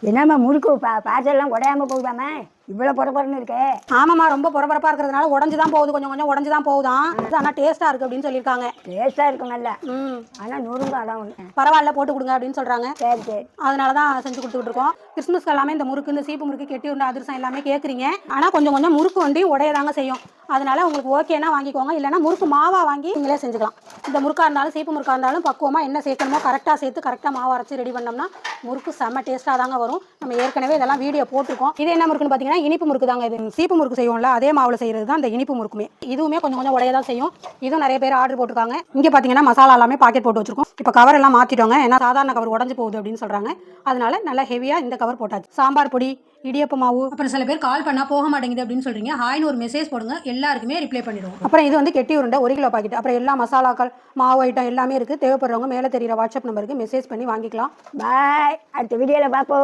என்னம்மா முறுக்கு பார்சல்லாம் உடையாம போகுதாம்மா? இவ்வளோ பொறப்பொறன்னு இருக்கே. ஆமாம்மா, ரொம்ப பொறப்பொறப்பாக இருக்கிறதுனால உடஞ்சி தான் போகுது, கொஞ்சம் கொஞ்சம் உடஞ்சி தான் போகுதான். ஆனால் டேஸ்ட்டாக இருக்குது அப்படின்னு சொல்லியிருக்காங்க. டேஸ்ட்டாக இருக்கும் நல்லா. ஆனால் நொறுங்க அதான் ஒன்று. பரவாயில்ல, போட்டு கொடுங்க அப்படின்னு சொல்கிறாங்க. சரி சரி. அதனால தான் செஞ்சு கொடுத்துக்கிட்டு இருக்கோம். கிறிஸ்மஸ்க்கு எல்லாமே இந்த முறுக்கு, இந்த சீப்பு முறுக்கு, கெட்டி உருண்டை அதிரசம் எல்லாமே கேட்குறீங்க. ஆனால் கொஞ்சம் கொஞ்சம் முறுக்கு வண்டி உடையதாங்க செய்யும். அதனால உங்களுக்கு ஓகேனா வாங்கிக்கோங்க, இல்லைனா முறுக்கு மாவாக வாங்கி நீங்களே செஞ்சுக்கலாம். இந்த முறுக்காக இருந்தாலும் சீப்பு முறுக்காக இருந்தாலும் பக்குவமாக என்ன சேர்க்கணுமோ கரெக்டாக சேர்த்து கரெக்டாக மாவு அரைச்சி ரெடி பண்ணோம்னா முறுக்கு செம்ம டேஸ்ட்டாக தாங்க வரும். நம்ம ஏற்கனவே இதெல்லாம் வீடியோ போட்டிருக்கோம். இது என்ன முறுக்குன்னு பார்த்தீங்கன்னா இனிப்பு முறுக்கு தாங்க. இது சீப்பு முறுக்கு செய்வோம்ல, அதே மாவில் செய்கிறது தான் இந்த இனிப்பு முறுக்குமே. இதுவுமே கொஞ்சம் கொஞ்சம் உடைய தான் செய்யும். இதுவும் நிறைய பேர் ஆர்டர் போட்டிருக்காங்க. இங்கே பார்த்தீங்கன்னா மசாலா எல்லாமே பாக்கெட் போட்டு வச்சிருக்கோம். இப்போ கவர் எல்லாம் மாற்றிட்டோங்க, ஏன்னா சாதாரண கவர் உடஞ்சி போகுது அப்படின்னு சொல்கிறாங்க. அதனால நல்லா ஹெவியாக இந்த கவர் போட்டாச்சு. சாம்பார் பொடி, இடியப்ப மாவு. அப்புறம் சில பேர் கால் பண்ணால் போக மாட்டேங்குது அப்படின்னு சொல்கிறீங்க. ஹாய்னு ஒரு மெசேஜ் போடுங்க, எல்லாருக்குமே ரிப்ளை பண்ணிடுவோம். அப்புறம் இது வந்து கெட்டி உருண்டை 1 கிலோ பாக்கெட். அப்புறம் எல்லா மசாலாக்கள், மாவு ஐட்டம் எல்லாமே இருக்குது. தேவைப்படுறவங்க மேலே தெரியிற வாட்ஸ்அப் நம்பருக்கு மெசேஜ் பண்ணி வாங்கிக்கலாம். பாய், அடுத்த வீடியோவில் பார்ப்போம்.